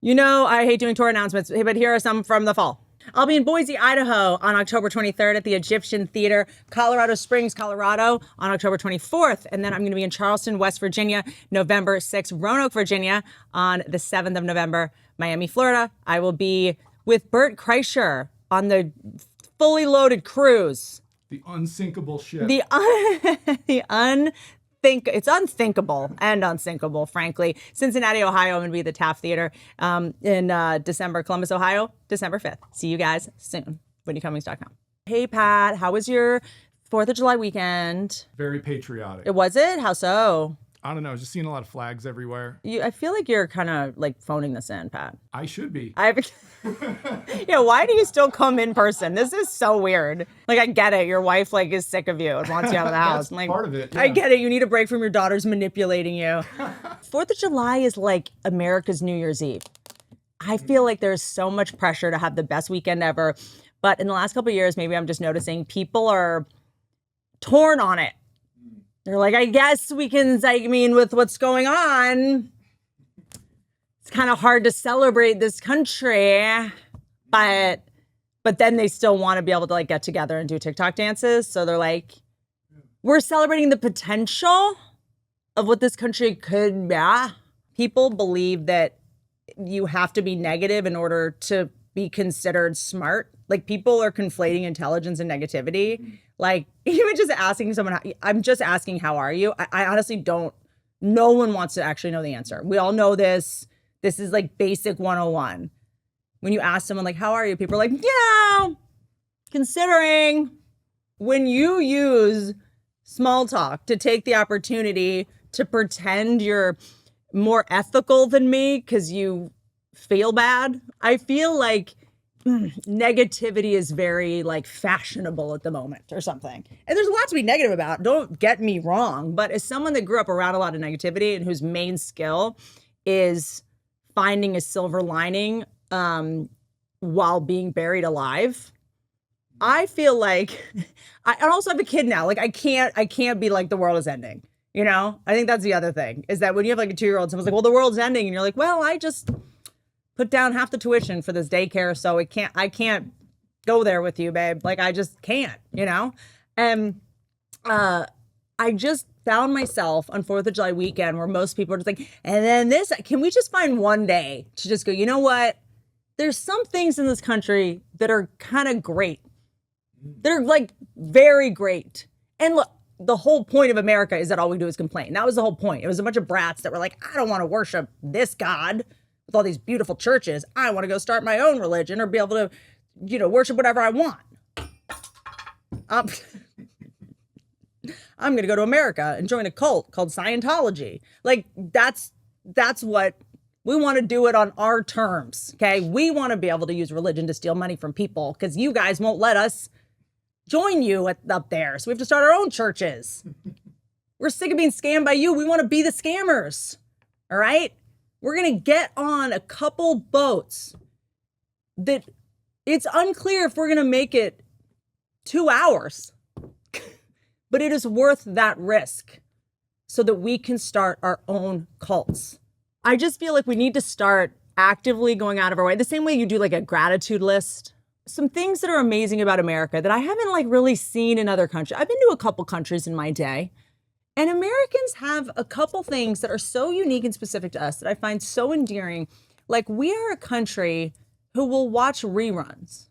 You know, I hate doing tour announcements, but here are some from the fall. I'll be in Boise, Idaho on October 23rd at the Egyptian Theater, Colorado Springs, Colorado on October 24th. And then I'm going to be in Charleston, West Virginia, November 6th, Roanoke, Virginia on the 7th of November, Miami, Florida. I will be with Bert Kreischer on the fully loaded cruise. The unsinkable ship. It's unthinkable and unsinkable, frankly. Cincinnati, Ohio, I'm going to be at the Taft Theater in December. Columbus, Ohio, December 5th. See you guys soon. WhitneyCummings.com. Hey, Pat, how was your 4th of July weekend? Very patriotic. Was it? How so? I don't know. Just seeing a lot of flags everywhere. I feel like you're kind of like phoning this in, Pat. I should be. Why do you still come in person? This is so weird. Like, I get it. Your wife like is sick of you and wants you out of the house. That's part of it. Yeah. I get it. You need a break from your daughters manipulating you. 4th of July is like America's New Year's Eve. I feel like there's so much pressure to have the best weekend ever. But in the last couple of years, maybe I'm just noticing people are torn on it. They're like, I guess we can, with what's going on, it's kind of hard to celebrate this country, but then they still want to be able to like get together and do TikTok dances. So they're like, we're celebrating the potential of what this country could be. People believe that you have to be negative in order to be considered smart. Like, people are conflating intelligence and negativity. Like, even just asking someone, I'm just asking, how are you? I honestly don't, no one wants to actually know the answer. We all know this. This is like basic 101. When you ask someone like, how are you? People are like, considering. When you use small talk to take the opportunity to pretend you're more ethical than me because you feel bad, I feel like negativity is very like fashionable at the moment or something. And there's a lot to be negative about. Don't get me wrong. But as someone that grew up around a lot of negativity and whose main skill is finding a silver lining while being buried alive, I feel like I also have a kid now. Like, I can't be like the world is ending. You know, I think that's the other thing, is that when you have like a 2-year-old, someone's like, well, the world's ending. And you're like, well, I just put down half the tuition for this daycare. So I can't go there with you, babe. Like, I just can't, you know? And I just found myself on 4th of July weekend where most people are just like, and then can we just find one day to just go, you know what? There's some things in this country that are kind of great. They're like very great. And look, the whole point of America is that all we do is complain. That was the whole point. It was a bunch of brats that were like, I don't want to worship this God with all these beautiful churches. I want to go start my own religion or be able to, worship whatever I want. I'm going to go to America and join a cult called Scientology. Like, that's what we want to do, it on our terms. Okay. We want to be able to use religion to steal money from people because you guys won't let us join you up there. So we have to start our own churches. We're sick of being scammed by you. We want to be the scammers. All right. We're going to get on a couple boats that it's unclear if we're going to make it 2 hours, but it is worth that risk so that we can start our own cults. I just feel like we need to start actively going out of our way, the same way you do like a gratitude list. Some things that are amazing about America that I haven't like really seen in other countries. I've been to a couple countries in my day, and Americans have a couple things that are so unique and specific to us that I find so endearing. Like, we are a country who will watch reruns.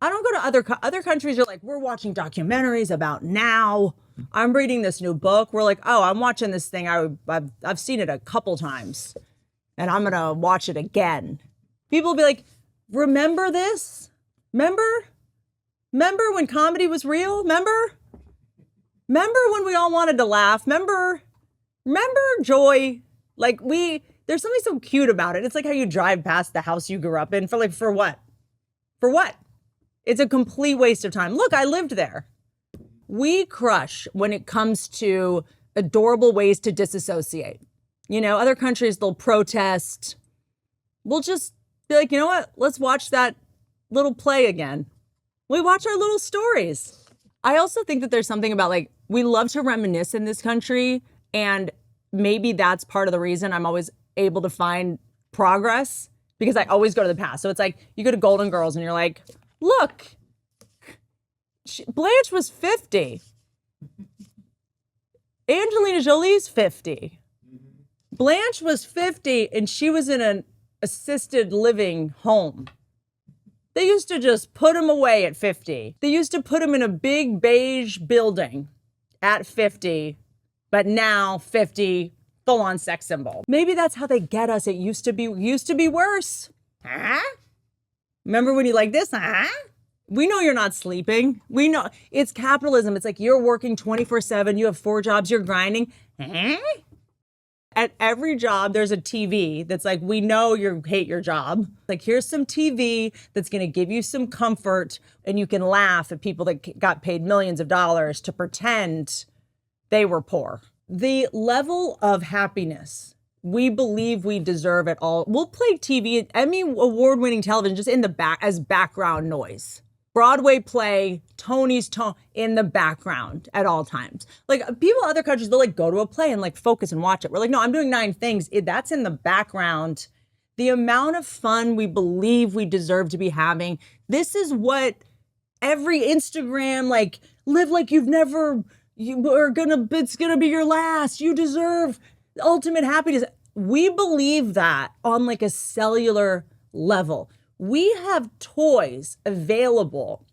I don't go to other countries are like, we're watching documentaries about now. I'm reading this new book. We're like, oh, I'm watching this thing. I've seen it a couple times and I'm going to watch it again. People will be like, remember this? Remember when comedy was real? Remember when we all wanted to laugh? Remember joy? Like, there's something so cute about it. It's like how you drive past the house you grew up in for what? For what? It's a complete waste of time. Look, I lived there. We crush when it comes to adorable ways to disassociate. Other countries, they'll protest. We'll just be like, you know what? Let's watch that little play again. We watch our little stories. I also think that there's something about like, we love to reminisce in this country. And maybe that's part of the reason I'm always able to find progress because I always go to the past. So it's like you go to Golden Girls and you're like, look, Blanche was 50. Angelina Jolie's 50. Blanche was 50 and she was in an assisted living home. They used to just put him away at 50. They used to put him in a big beige building at 50, but now 50, full-on sex symbol. Maybe that's how they get us. It used to be worse. Huh? Remember when you like this? Huh? We know you're not sleeping. We know it's capitalism. It's like you're working 24/7. You have 4 jobs. You're grinding. Huh? At every job, there's a TV that's like, we know you hate your job. Like, here's some TV that's going to give you some comfort and you can laugh at people that got paid millions of dollars to pretend they were poor. The level of happiness we believe we deserve it all. We'll play TV, Emmy award-winning television just in the back as background noise. Broadway play, Tony's tone in the background at all times. Like people, other countries, they'll like go to a play and like focus and watch it. We're like, no, I'm doing 9 things. That's in the background. The amount of fun we believe we deserve to be having. This is what every Instagram, like live like you've never, it's gonna be your last. You deserve ultimate happiness. We believe that on like a cellular level. We have toys available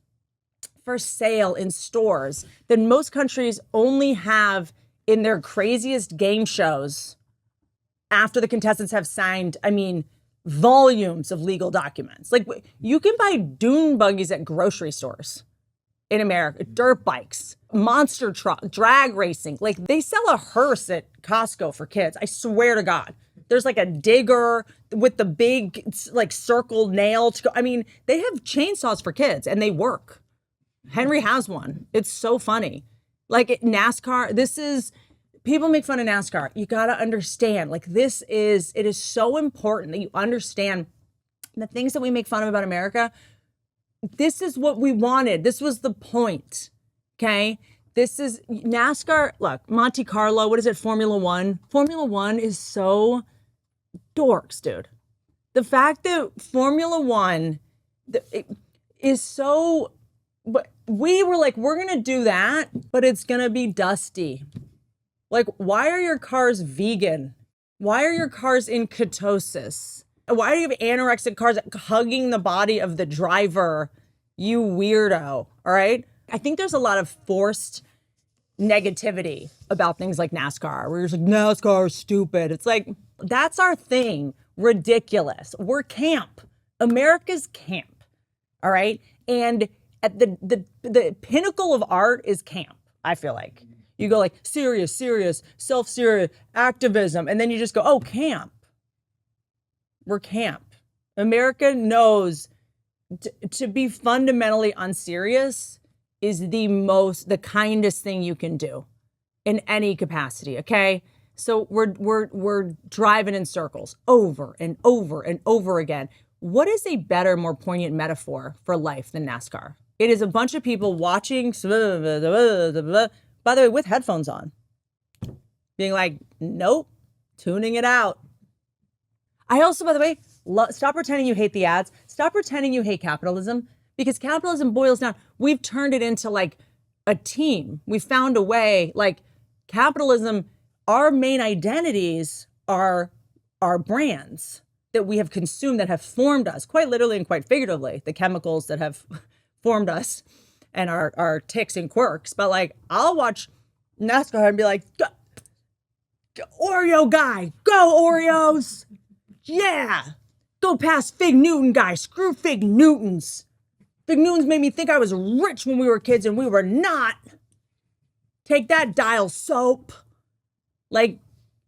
for sale in stores that most countries only have in their craziest game shows after the contestants have signed, volumes of legal documents. Like you can buy dune buggies at grocery stores in America, dirt bikes, monster truck, drag racing. Like they sell a hearse at Costco for kids. I swear to God. There's like a digger with the big like circle nail to go. They have chainsaws for kids and they work. Henry has one. It's so funny. Like NASCAR, people make fun of NASCAR. You got to understand, like it is so important that you understand the things that we make fun of about America. This is what we wanted. This was the point. Okay. This is NASCAR. Look, Monte Carlo, what is it? Formula One. Formula One is so dorks, dude. The fact that Formula One is so, but we were like, we're going to do that, but it's going to be dusty. Like, why are your cars vegan? Why are your cars in ketosis? Why do you have anorexic cars hugging the body of the driver? You weirdo. All right. I think there's a lot of forced negativity about things like NASCAR. Where you're just like, NASCAR is stupid. It's like, that's our thing. Ridiculous. We're camp. America's camp. All right. And at the pinnacle of art is camp, I feel like. You go like serious, self-serious, activism. And then you just go, oh, camp. We're camp. America knows to be fundamentally unserious is the kindest thing you can do in any capacity, okay? So we're driving in circles over and over and over again. What is a better, more poignant metaphor for life than NASCAR? It is a bunch of people watching, by the way, with headphones on, being like, nope, tuning it out. I also, by the way, stop pretending you hate the ads. Stop pretending you hate capitalism, because capitalism boils down. We've turned it into like a team. We found a way, like capitalism, our main identities are our brands that we have consumed that have formed us, quite literally and quite figuratively, the chemicals that have formed us and our ticks and quirks. But like, I'll watch NASCAR and be like, Oreo guy, go Oreos. Yeah, go past Fig Newton guy. Screw Fig Newtons. Fig Newtons made me think I was rich when we were kids and we were not. Take that, Dial soap. Like,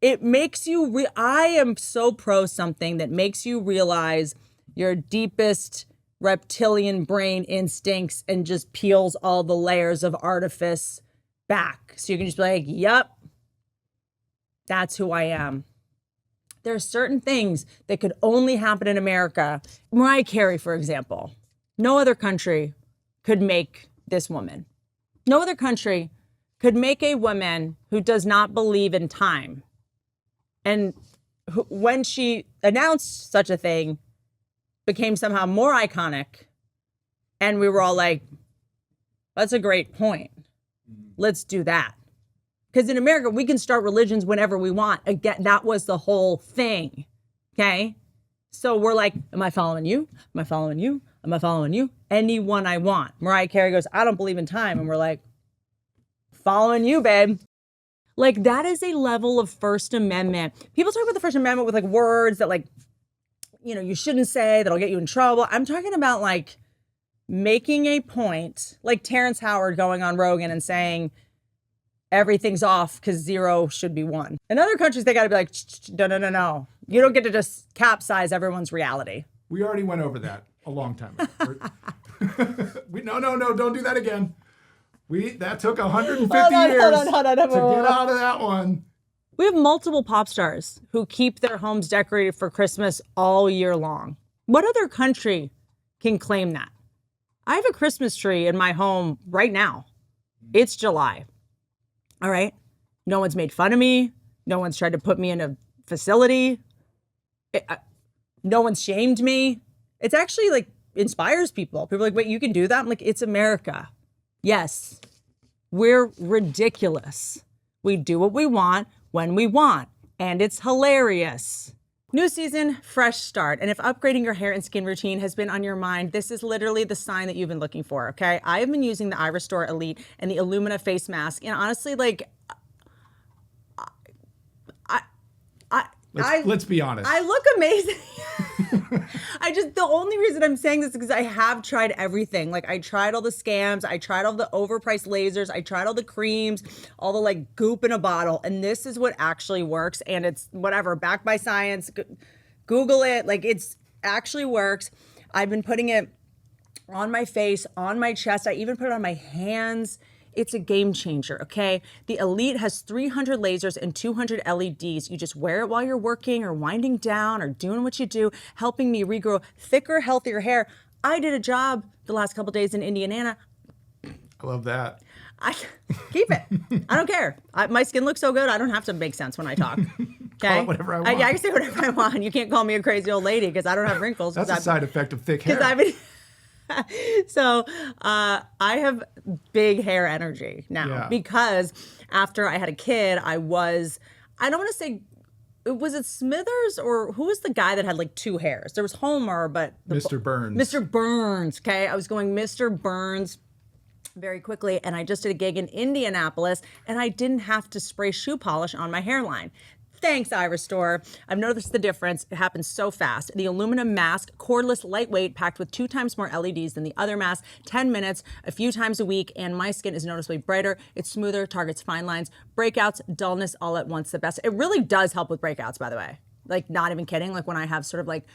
it makes you, I am so pro something that makes you realize your deepest reptilian brain instincts and just peels all the layers of artifice back. So you can just be like, yep, that's who I am. There are certain things that could only happen in America. Mariah Carey, for example. No other country could make this woman. No other country could make a woman who does not believe in time and when she announced such a thing, became somehow more iconic. And we were all like, that's a great point. Let's do that. Because in America, we can start religions whenever we want. Again, that was the whole thing. Okay? So we're like, am I following you? Am I following you? Am I following you? Anyone I want. Mariah Carey goes, I don't believe in time. And we're like, following you, babe. Like, that is a level of First Amendment. People talk about the First Amendment with like words that like, you know, you shouldn't say, that'll get you in trouble. I'm talking about like making a point, like Terrence Howard going on Rogan and saying, everything's off because 0 should be 1. In other countries, they got to be like, no. You don't get to just capsize everyone's reality. We already went over that a long time ago. No, don't do that again. That took 150 years hold on. to get out of that one. We have multiple pop stars who keep their homes decorated for Christmas all year long. What other country can claim that? I have a Christmas tree in my home right now. It's July. All right. No one's made fun of me. No one's tried to put me in a facility. No one's shamed me. It's actually like inspires people. People are like, wait, you can do that? I'm like, it's America. Yes, we're ridiculous. We do what we want when we want. And it's hilarious. New season, fresh start. And if upgrading your hair and skin routine has been on your mind, this is literally the sign that you've been looking for, okay? I have been using the iRestore Elite and the Illumina face mask. And honestly, like, Let's be honest. I look amazing. The only reason I'm saying this is because I have tried everything. Like, I tried all the scams. I tried all the overpriced lasers. I tried all the creams, all the like goop in a bottle. And this is what actually works. And it's whatever, backed by science. Google it. Like, it's actually works. I've been putting it on my face, on my chest. I even put it on my hands. It's a game changer, okay? The Elite has 300 lasers and 200 LEDs. You just wear it while you're working or winding down or doing what you do, helping me regrow thicker, healthier hair. I did a job the last couple days in Indiana. I love that. I keep it. I don't care. My skin looks so good, I don't have to make sense when I talk. Okay? Call it whatever I want. I can say whatever I want. You can't call me a crazy old lady because I don't have wrinkles. That's a side effect of thick hair. So I have big hair energy now because after I had a kid, I don't want to say, was it Smithers or who was the guy that had like 2 hairs? There was Homer, but Mr. Burns. Mr. Burns, okay? I was going Mr. Burns very quickly, and I just did a gig in Indianapolis, and I didn't have to spray shoe polish on my hairline. Thanks, iRestore. I've noticed the difference. It happens so fast. The aluminum mask, cordless, lightweight, packed with 2 times more LEDs than the other mask, 10 minutes, a few times a week, and my skin is noticeably brighter. It's smoother, targets fine lines, breakouts, dullness, all at once. The best. It really does help with breakouts, by the way. Like, not even kidding. Like, when I have sort of like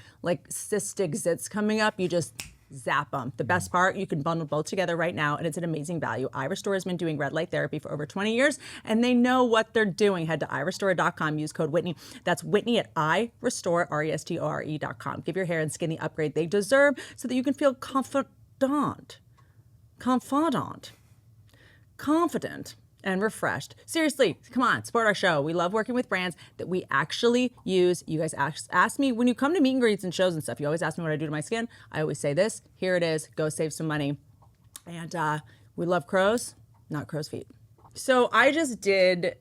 cystic zits coming up, you just zap them. The best part, you can bundle both together right now, and it's an amazing value. iRestore has been doing red light therapy for over 20 years, and they know what they're doing. Head to iRestore.com, use code Whitney. That's Whitney at iRestore, RESTORE.com. Give your hair and skin the upgrade they deserve so that you can feel confident, and refreshed. Seriously, come on, support our show. We love working with brands that we actually use. You guys ask me, when you come to meet and greets and shows and stuff, you always ask me what I do to my skin. I always say this, here it is, go save some money. And we love crows, not crow's feet. So I just did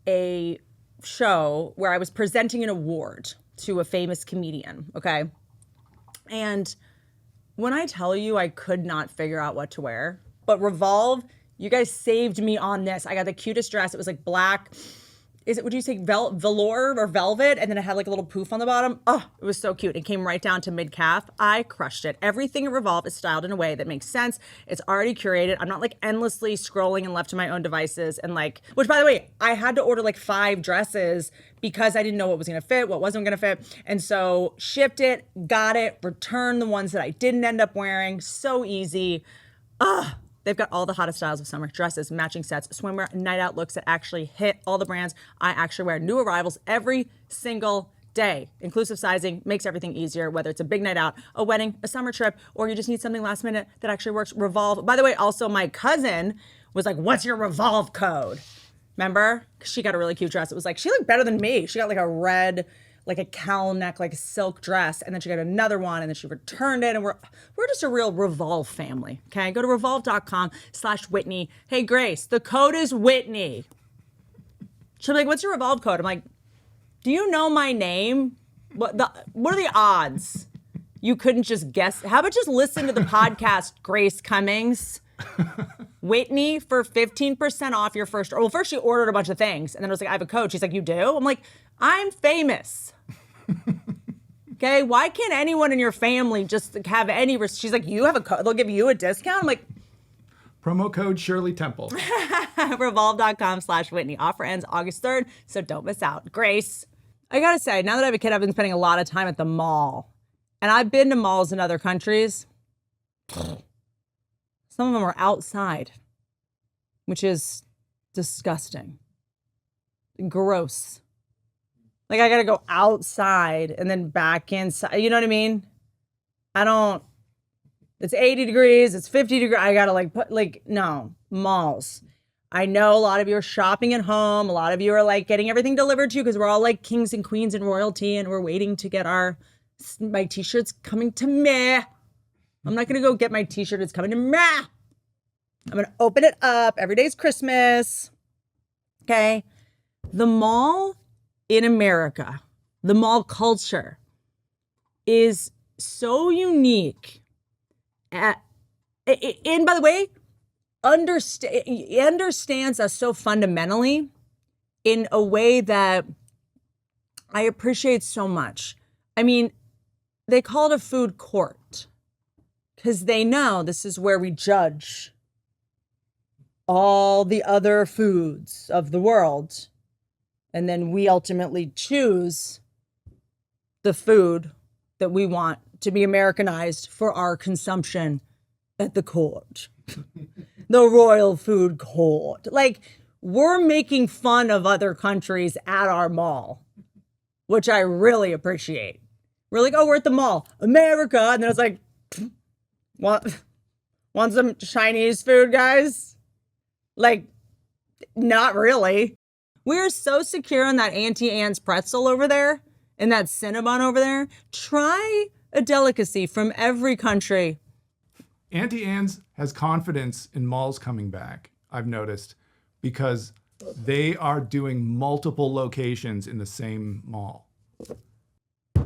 a show where I was presenting an award to a famous comedian, okay? And when I tell you I could not figure out what to wear, but Revolve, you guys saved me on this. I got the cutest dress. It was like black. Would you say velour or velvet? And then it had like a little poof on the bottom. Oh, it was so cute. It came right down to mid-calf. I crushed it. Everything at Revolve is styled in a way that makes sense. It's already curated. I'm not like endlessly scrolling and left to my own devices. And like, which by the way, I had to order like 5 dresses because I didn't know what was gonna fit, what wasn't gonna fit. And so shipped it, got it, returned the ones that I didn't end up wearing. So easy. They've got all the hottest styles of summer: dresses, matching sets, swimwear, night out looks that actually hit all the brands I actually wear. New arrivals every single day. Inclusive sizing makes everything easier, whether it's a big night out, a wedding, a summer trip, or you just need something last minute that actually works. Revolve. By the way, also my cousin was like, what's your Revolve code? Remember? She got a really cute dress. It was like, she looked better than me. She got like a red like a cowl neck, like a silk dress, and then she got another one, and then she returned it, and we're just a real Revolve family. Okay, go to revolve.com/Whitney. Hey Grace, the code is Whitney. She'll be like, "What's your Revolve code?" I'm like, "Do you know my name? What are the odds you couldn't just guess? How about just listen to the podcast, Grace Cummings?" Whitney for 15% off your first. Well, first she ordered a bunch of things, and then I was like, "I have a code." She's like, "You do?" I'm like, "I'm famous." Okay, why can't anyone in your family just have any? She's like, "You have a code. They'll give you a discount." I'm like, Promo code Shirley Temple. Revolve.com/Whitney. Offer ends August 3rd, so don't miss out. Grace, I gotta say, now that I have a kid, I've been spending a lot of time at the mall, and I've been to malls in other countries. Some of them are outside, which is disgusting. Gross. Like, I gotta go outside and then back inside. You know what I mean? It's 80 degrees, it's 50 degrees. I gotta no, malls. I know a lot of you are shopping at home. A lot of you are like getting everything delivered to you because we're all like kings and queens and royalty, and we're waiting to get my t-shirts coming to me. I'm not gonna go get my t-shirt. It's coming to me. I'm gonna open it up. Every day's Christmas. Okay. The mall in America, the mall culture is so unique. And by the way, understands us so fundamentally in a way that I appreciate so much. I mean, they call it a food court because they know this is where we judge all the other foods of the world. And then we ultimately choose the food that we want to be Americanized for our consumption at the court. The royal food court. Like, we're making fun of other countries at our mall, which I really appreciate. We're like, "Oh, we're at the mall, America." And then it's like, want some Chinese food, guys? Like, not really. We're so secure on that Auntie Anne's pretzel over there and that Cinnabon over there. Try a delicacy from every country. Auntie Anne's has confidence in malls coming back, I've noticed, because they are doing multiple locations in the same mall.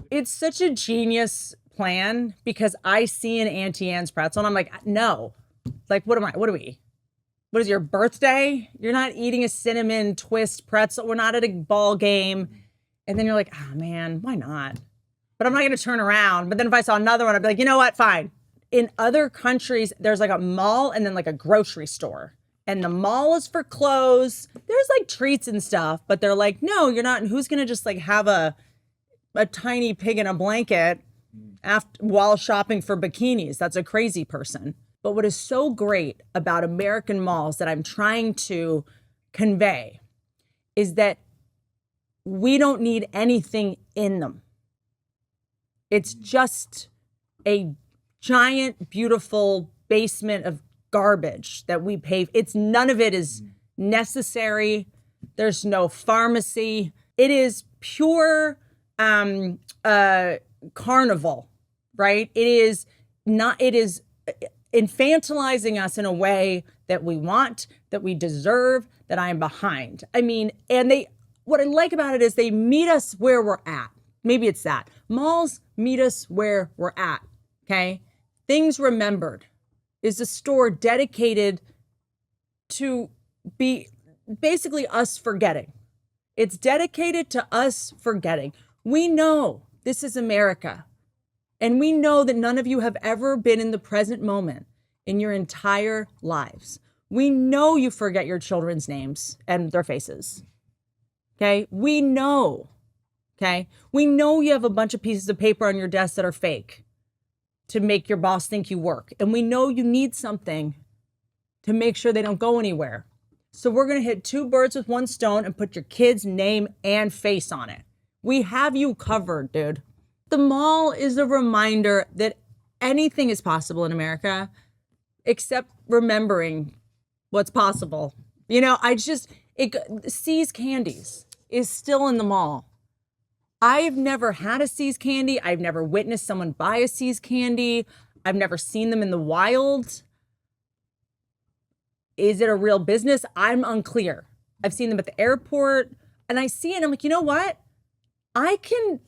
It's such a genius plan because I see an Auntie Anne's pretzel and I'm like, no. Like, what are we? What is your birthday? You're not eating a cinnamon twist pretzel. We're not at a ball game. And then you're like, "Oh man, why not?" But I'm not going to turn around. But then if I saw another one, I'd be like, "You know what? Fine." In other countries, there's like a mall and then like a grocery store. And the mall is for clothes. There's like treats and stuff, but they're like, "No, you're not." And who's going to just like have a tiny pig in a blanket while shopping for bikinis? That's a crazy person. But what is so great about American malls that I'm trying to convey is that we don't need anything in them. It's just a giant, beautiful basement of garbage that we pay. None of it is necessary. There's no pharmacy. It is pure carnival, right? It is infantilizing us in a way that we want, that we deserve, that I am behind. I mean, and what I like about it is they meet us where we're at. Maybe it's that. Malls meet us where we're at, okay? Things Remembered is a store dedicated to be basically us forgetting. It's dedicated to us forgetting. We know this is America. And we know that none of you have ever been in the present moment in your entire lives. We know you forget your children's names and their faces. Okay? We know. Okay? We know you have a bunch of pieces of paper on your desk that are fake to make your boss think you work. And we know you need something to make sure they don't go anywhere. So we're going to hit two birds with one stone and put your kid's name and face on it. We have you covered, dude. The mall is a reminder that anything is possible in America, except remembering what's possible. You know, C's Candies is still in the mall. I've never had a See's candy. I've never witnessed someone buy a See's candy. I've never seen them in the wild. Is it a real business? I'm unclear. I've seen them at the airport and I see it and I'm like, you know what? I can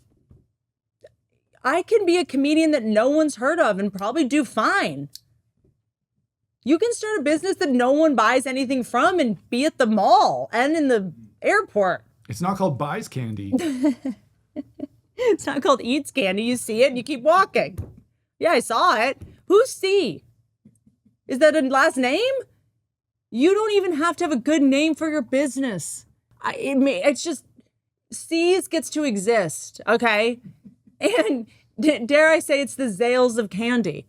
be a comedian that no one's heard of and probably do fine. You can start a business that no one buys anything from and be at the mall and in the airport. It's not called buys candy. It's not called eats candy. You see it and you keep walking. Yeah, I saw it. Who's C? Is that a last name? You don't even have to have a good name for your business. It's just C's gets to exist, okay? And dare I say it's the Zales of candy.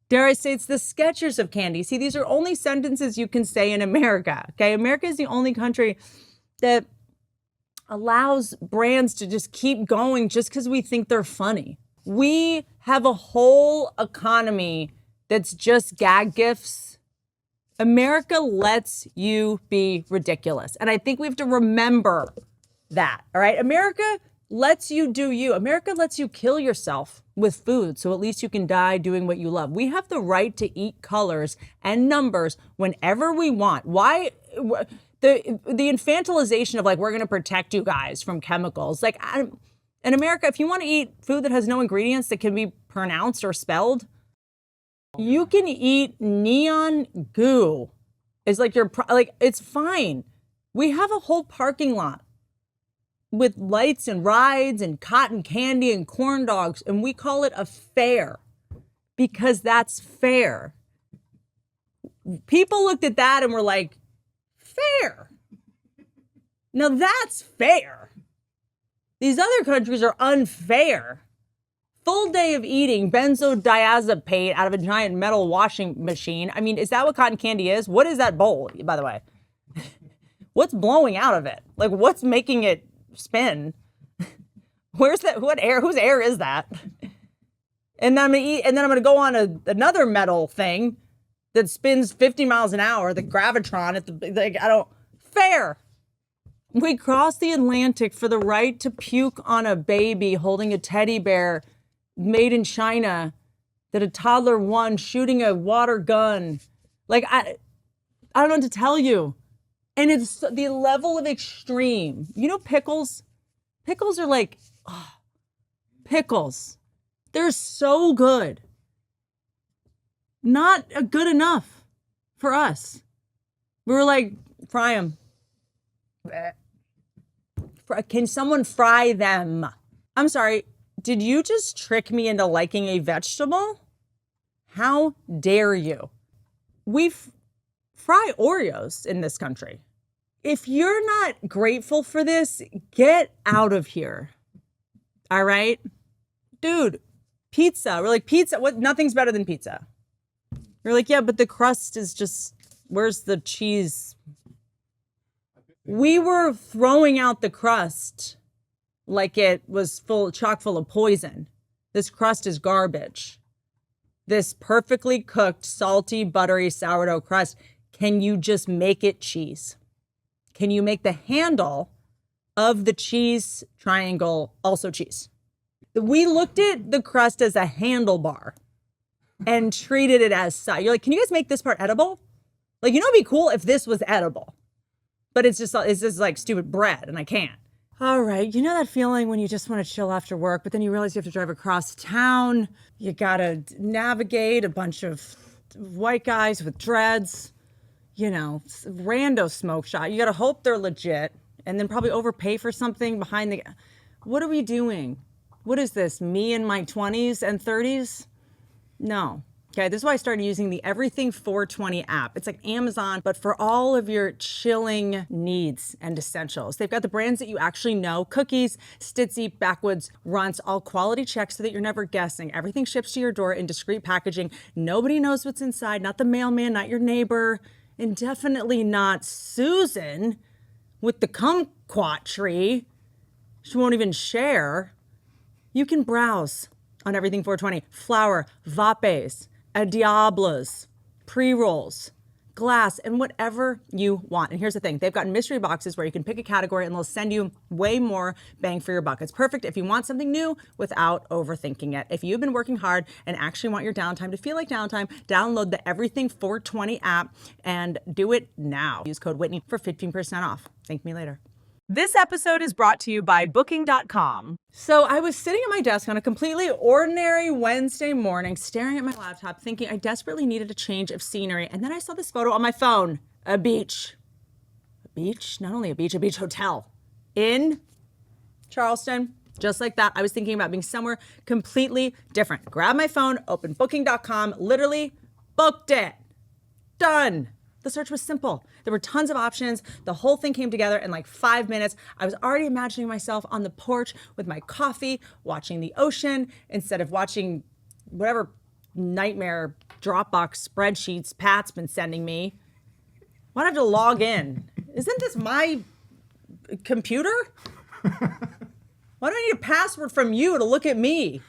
Dare I say it's the Skechers of candy. See, these are only sentences you can say in America, okay? America is the only country that allows brands to just keep going just because we think they're funny. We have a whole economy that's just gag gifts. America lets you be ridiculous. And I think we have to remember that, all right? America lets you do you. America lets you kill yourself with food, so at least you can die doing what you love. We have the right to eat colors and numbers whenever we want. Why? The infantilization of like, we're going to protect you guys from chemicals. Like in America, if you want to eat food that has no ingredients that can be pronounced or spelled, you can eat neon goo. It's like it's fine. We have a whole parking lot with lights and rides and cotton candy and corn dogs, and we call it a fair because that's fair. People looked at that and were like, fair. Now that's fair. These other countries are unfair. Full day of eating benzodiazepate out of a giant metal washing machine. I mean, is that what cotton candy is? What is that bowl, by the way? What's blowing out of it? Like, what's making it spin? Where's that? What air? Whose air is that? And then I'm gonna eat, and then I'm gonna go on another metal thing that spins 50 miles an hour, the gravitron at the fair. We crossed the Atlantic for the right to puke on a baby holding a teddy bear made in China that a toddler won shooting a water gun. Like, I don't know what to tell you. And it's the level of extreme. You know, pickles? Pickles are like, pickles. They're so good. Not good enough for us. We were like, fry them. Can someone fry them? I'm sorry, did you just trick me into liking a vegetable? How dare you? We fry Oreos in this country. If you're not grateful for this, get out of here. All right? Dude, pizza. We're like, pizza, what? Nothing's better than pizza. We're like, yeah, but the crust is just, where's the cheese? We were throwing out the crust like it was chock full of poison. This crust is garbage. This perfectly cooked, salty, buttery sourdough crust, can you just make it cheese? Can you make the handle of the cheese triangle also cheese? We looked at the crust as a handlebar and treated it as such. You're like, can you guys make this part edible? Like, you know, it'd be cool if this was edible, but it's just like stupid bread and I can't. All right. You know that feeling when you just want to chill after work, but then you realize you have to drive across town. You got to navigate a bunch of white guys with dreads, you know, rando smoke shop. You got to hope they're legit and then probably overpay for something behind the, what are we doing? What is this? Me in my 20s and 30s? No. Okay, this is why I started using the Everything 420 app. It's like Amazon, but for all of your chilling needs and essentials. They've got the brands that you actually know, Cookies, Stitzy, Backwoods, Runts, all quality checks so that you're never guessing. Everything ships to your door in discreet packaging. Nobody knows what's inside, not the mailman, not your neighbor, and definitely not Susan with the kumquat tree. She won't even share. You can browse on Everything 420, flour, vapes, diablas, pre-rolls, glass, and whatever you want. And here's the thing, they've got mystery boxes where you can pick a category and they'll send you way more bang for your buck. It's perfect if you want something new without overthinking it. If you've been working hard and actually want your downtime to feel like downtime, download the Everything 420 app and do it now. Use code Whitney for 15% off. Thank me later. This episode is brought to you by Booking.com. So I was sitting at my desk on a completely ordinary Wednesday morning, staring at my laptop, thinking I desperately needed a change of scenery. And then I saw this photo on my phone, a beach. A beach? Not only a beach hotel in Charleston. Just like that, I was thinking about being somewhere completely different. Grabbed my phone, opened Booking.com, literally booked it. Done. The search was simple. There were tons of options. The whole thing came together in like 5 minutes. I was already imagining myself on the porch with my coffee, watching the ocean instead of watching whatever nightmare Dropbox spreadsheets Pat's been sending me. Why do I have to log in? Isn't this my computer? Why do I need a password from you to look at me?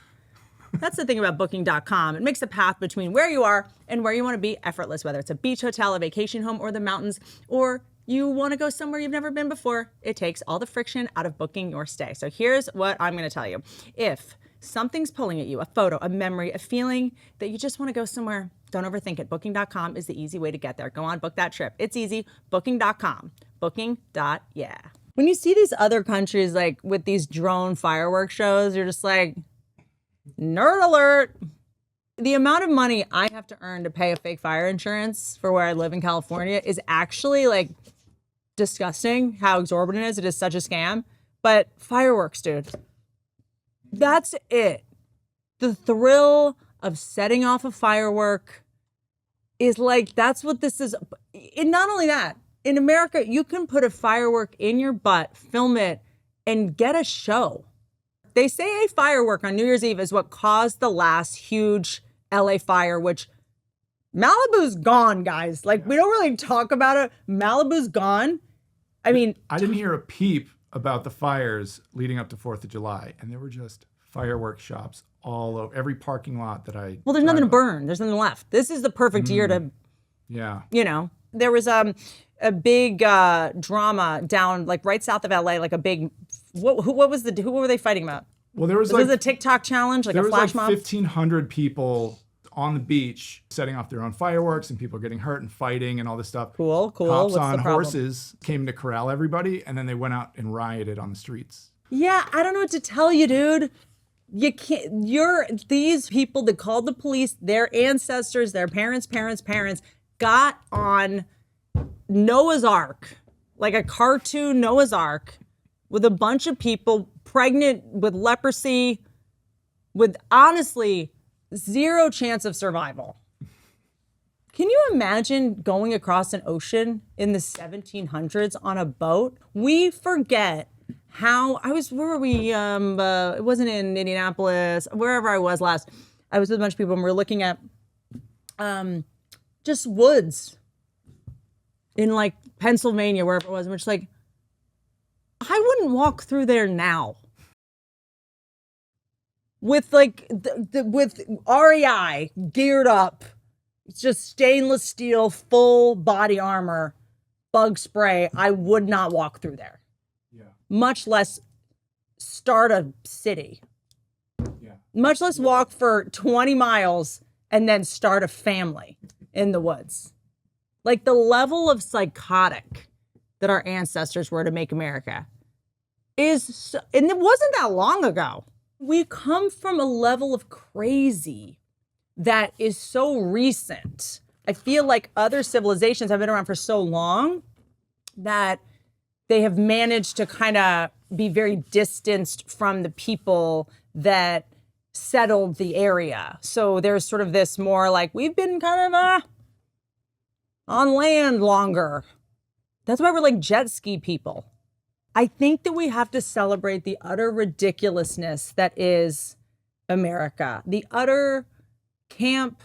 That's the thing about Booking.com. It makes the path between where you are and where you want to be effortless, whether it's a beach hotel, a vacation home, or the mountains, or you want to go somewhere you've never been before. It takes all the friction out of booking your stay. So here's what I'm going to tell you. If something's pulling at you, a photo, a memory, a feeling that you just want to go somewhere, don't overthink it. Booking.com is the easy way to get there. Go on, book that trip. It's easy. Booking.com. Booking.yeah. When you see these other countries like with these drone fireworks shows, you're just like, nerd alert. The amount of money I have to earn to pay a fake fire insurance for where I live in California is actually like disgusting how exorbitant it is. It is such a scam. But fireworks, dude, that's it. The thrill of setting off a firework is like, that's what this is. And not only that, in America, you can put a firework in your butt, film it, and get a show. They say a firework on New Year's Eve is what caused the last huge LA fire, which Malibu's gone, guys. Like, we don't really talk about it. Malibu's gone. I mean, I didn't hear a peep about the fires leading up to 4th of July, and there were just fireworks shops all over every parking lot that I. Well, there's nothing to burn. There's nothing left. This is the perfect year to, Yeah. you know, there was a big drama down like right south of LA, like a big. Who were they fighting about? Well, there was This is a TikTok challenge, like a flash mob. 1,500 people on the beach setting off their own fireworks, and people getting hurt and fighting and all this stuff. Cool. Cops What's on the problem? horses came to corral everybody, and then they went out and rioted on the streets. Yeah, I don't know what to tell you, dude. You can't. These people that called the police, their ancestors, their parents, got on Noah's Ark, like a cartoon Noah's Ark, with a bunch of people pregnant with leprosy, with honestly zero chance of survival. Can you imagine going across an ocean in the 1700s on a boat? We forget how where were we? It wasn't in Indianapolis, wherever I was last. I was with a bunch of people and we were looking at just woods in like Pennsylvania, wherever it was. And we're just like, I wouldn't walk through there now. With like, with REI geared up, it's just stainless steel, full body armor, bug spray. I would not walk through there. Yeah. Much less start a city. Yeah. Much less walk for 20 miles and then start a family in the woods. Like the level of psychotic that our ancestors were to make America is, and it wasn't that long ago. We come from a level of crazy that is so recent. I feel like other civilizations have been around for so long that they have managed to kind of be very distanced from the people that settled the area. So there's sort of this more like, we've been kind of on land longer. That's why we're like jet ski people. I think that we have to celebrate the utter ridiculousness that is America, the utter camp,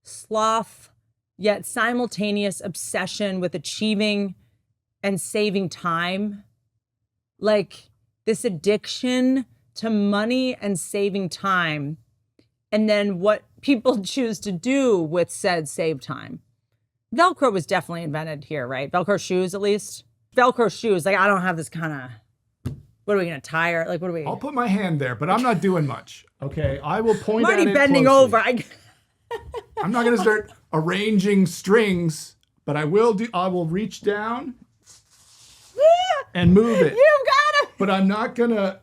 sloth, yet simultaneous obsession with achieving and saving time. Like this addiction to money and saving time. And then what people choose to do with said save time. Velcro was definitely invented here, right? Velcro shoes, at least. Velcro shoes. Like, I don't have this kind of. What are we gonna tire? Like, what are we? I'll put my hand there, but I'm not doing much. Okay, I will point I'm at already it bending closely. over. I'm not gonna start arranging strings, but I will reach down and move it. You got it. But I'm not gonna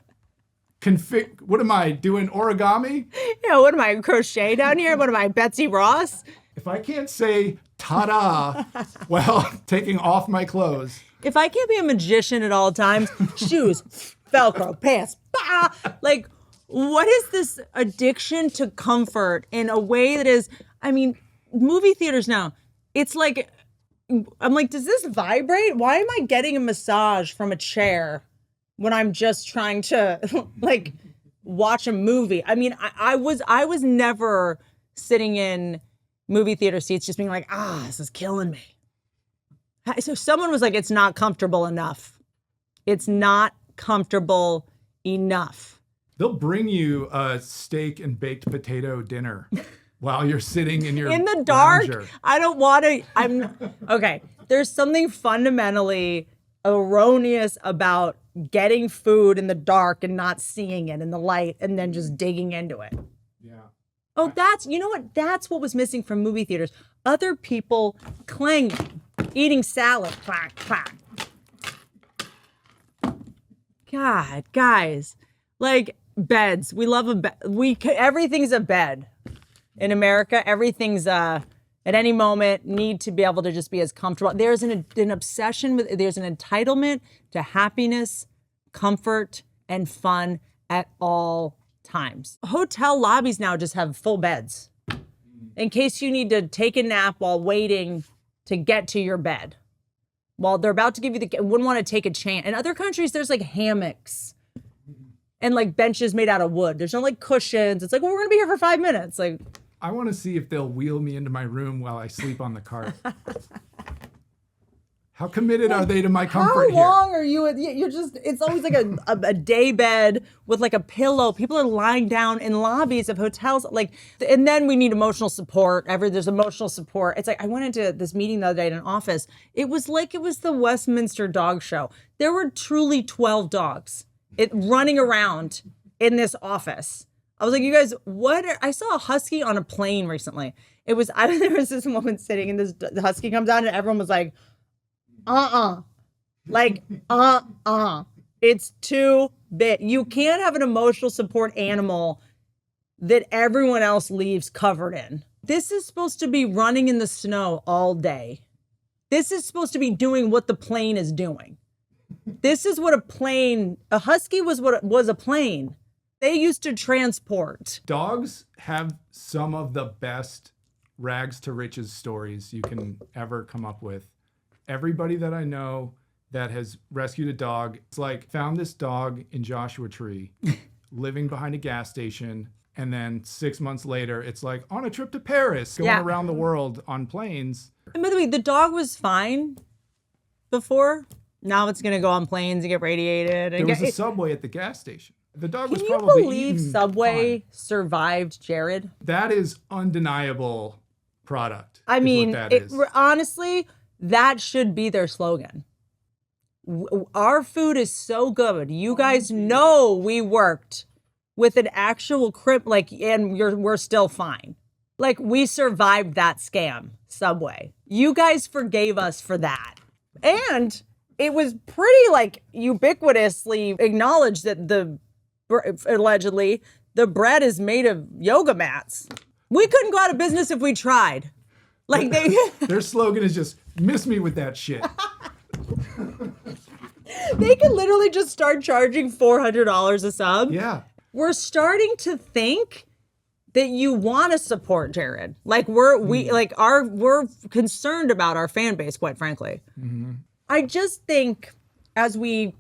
config. What am I doing? Origami? Yeah, what am I, crochet down here? What am I, Betsy Ross? If I can't say ta-da while taking off my clothes. If I can't be a magician at all times, shoes, Velcro, pants, bah! Like, what is this addiction to comfort in a way that is, I mean, movie theaters now, it's like, I'm like, does this vibrate? Why am I getting a massage from a chair when I'm just trying to like watch a movie? I mean, I was never sitting in movie theater seats just being like, this is killing me. So someone was like, it's not comfortable enough. It's not comfortable enough. They'll bring you a steak and baked potato dinner while you're sitting in your In the dark. lounger. I don't want to. Okay. There's something fundamentally erroneous about getting food in the dark and not seeing it in the light and then just digging into it. Yeah. Oh, you know what? That's what was missing from movie theaters. Other people clanging, eating salad, clack, clack. God, guys, like beds. We love a bed. Everything's a bed in America. Everything's at any moment need to be able to just be as comfortable. There's an obsession with. There's an entitlement to happiness, comfort, and fun at all times. Hotel lobbies now just have full beds in case you need to take a nap while waiting to get to your bed. While they're about to give you wouldn't want to take a chance. In other countries, there's like hammocks and like benches made out of wood. There's no like cushions. It's like, well, we're gonna be here for 5 minutes. Like, I want to see if they'll wheel me into my room while I sleep on the cart. How committed are they to my comfort how long are you? You're just. It's always like a day bed with like a pillow. People are lying down in lobbies of hotels. Like, and then we need emotional support. There's emotional support. It's like I went into this meeting the other day in an office. It was like it was the Westminster Dog Show. There were truly 12 dogs running around in this office. I was like, you guys, I saw a husky on a plane recently. There was this woman sitting and the husky comes out and everyone was like, like, it's too big. You can't have an emotional support animal that everyone else leaves covered in. This is supposed to be running in the snow all day. This is supposed to be doing what the plane is doing. This is what a husky was a plane. They used to transport. Dogs have some of the best rags to riches stories you can ever come up with. Everybody that I know that has rescued a dog, it's like found this dog in Joshua Tree, living behind a gas station. And then 6 months later, it's like on a trip to Paris, going around the world on planes. And by the way, the dog was fine before. Now it's going to go on planes and get radiated. There was a Subway at the gas station. The dog was Can you probably believe Subway survived Jared? That is undeniable product. I mean, is. Honestly, that should be their slogan. Our food is so good. You guys know we worked with an actual and we're still fine. Like, we survived that scam, Subway. You guys forgave us for that. And it was pretty like ubiquitously acknowledged that allegedly the bread is made of yoga mats. We couldn't go out of business if we tried. Like their slogan is just miss me with that shit. They could literally just start charging $400 a sub. Yeah. We're starting to think that you want to support Jared. Like we're concerned about our fan base, quite frankly. Mm-hmm. I just think as we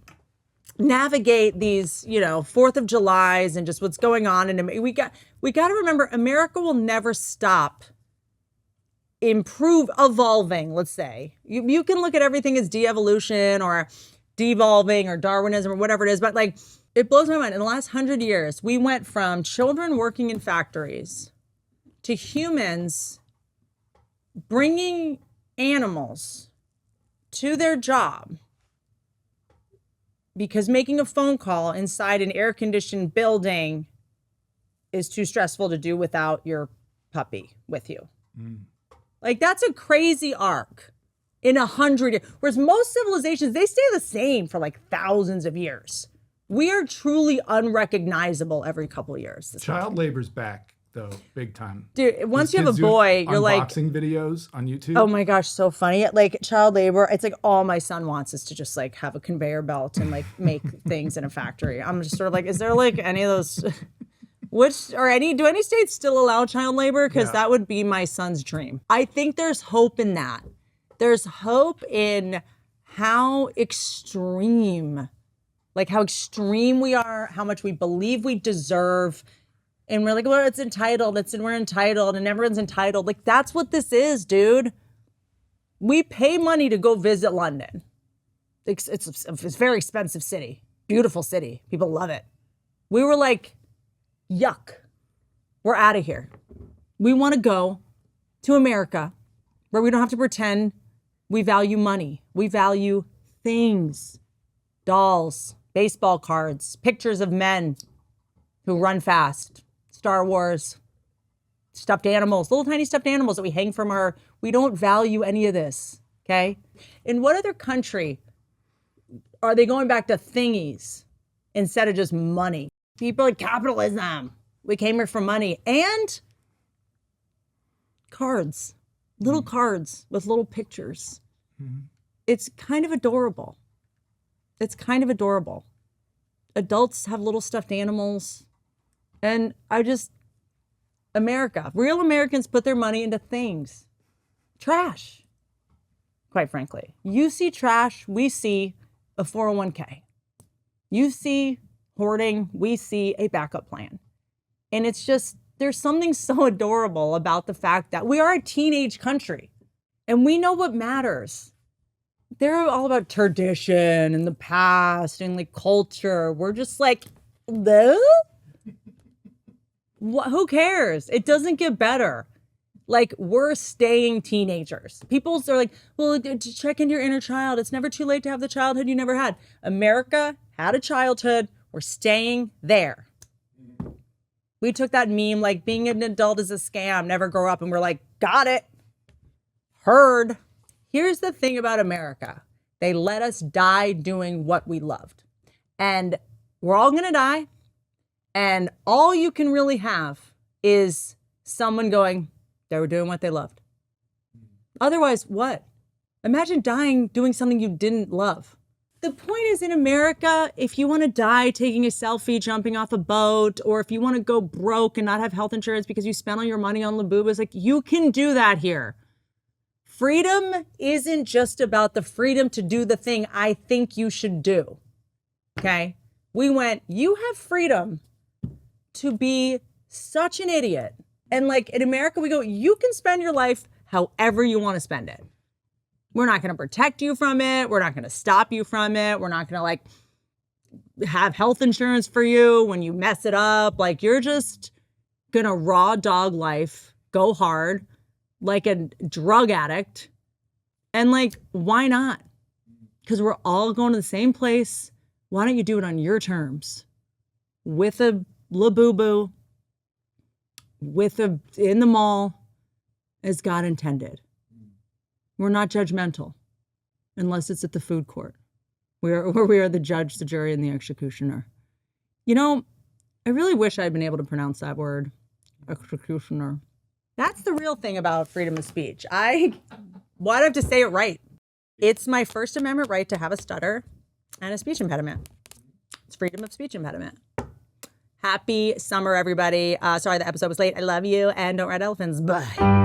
navigate these, 4th of Julys and just what's going on, and we got to remember America will never stop evolving, let's say. You can look at everything as de-evolution or devolving or Darwinism or whatever it is, but like it blows my mind. In the last 100 years, we went from children working in factories to humans bringing animals to their job because making a phone call inside an air-conditioned building is too stressful to do without your puppy with you. Like, that's a crazy arc in 100 years. Whereas most civilizations, they stay the same for like thousands of years. We are truly unrecognizable every couple of years. Child labor's back, though, big time. Dude, once you have a Kids do boy, you're like, unboxing videos on YouTube. oh my gosh, so funny. Like, child labor, it's like all my son wants is to just like have a conveyor belt and like make things in a factory. I'm just sort of like, is there like any of those, do any states still allow child labor? Because that would be my son's dream. I think there's hope in that. There's hope in how extreme we are, how much we believe we deserve. And we're like, well, it's entitled. We're entitled and everyone's entitled. Like, that's what this is, dude. We pay money to go visit London. It's a very expensive city, beautiful city. People love it. We were like, yuck, we're out of here. We want to go to America where we don't have to pretend we value money. We value things, dolls, baseball cards, pictures of men who run fast, Star Wars, stuffed animals, little tiny stuffed animals that we hang from we don't value any of this, okay? In what other country are they going back to thingies instead of just money? People are like, capitalism. We came here for money and cards, little cards with little pictures. It's kind of adorable. Adults have little stuffed animals. And real Americans put their money into things. Trash, quite frankly. You see trash, we see a 401k. You see hoarding, we see a backup plan. And it's just, there's something so adorable about the fact that we are a teenage country and we know what matters. They're all about tradition and the past and like culture. We're just like, who cares? It doesn't get better. Like, we're staying teenagers. People are like, well, to check into your inner child. It's never too late to have the childhood you never had. America had a childhood. We're staying there. We took that meme, like, being an adult is a scam, never grow up. And we're like, got it. Heard. Here's the thing about America. They let us die doing what we loved. And we're all going to die. And all you can really have is someone going, they were doing what they loved. Otherwise, what? Imagine dying doing something you didn't love. The point is, in America, if you want to die taking a selfie, jumping off a boat, or if you want to go broke and not have health insurance because you spent all your money on Labubas, like, you can do that here. Freedom isn't just about the freedom to do the thing I think you should do. Okay? We went, you have freedom to be such an idiot. And like, in America, we go, you can spend your life however you want to spend it. We're not going to protect you from it. We're not going to stop you from it. We're not going to like have health insurance for you when you mess it up. Like, you're just going to raw dog life, go hard like a drug addict. And like, why not? Because we're all going to the same place. Why don't you do it on your terms? With a Labubu, in the mall, as God intended. We're not judgmental unless it's at the food court where we are the judge, the jury, and the executioner. You know, I really wish I'd been able to pronounce that word, executioner. That's the real thing about freedom of speech. Why do I have to say it right? It's my First Amendment right to have a stutter and a speech impediment. It's freedom of speech impediment. Happy summer, everybody. Sorry the episode was late. I love you, and don't ride elephants. Bye.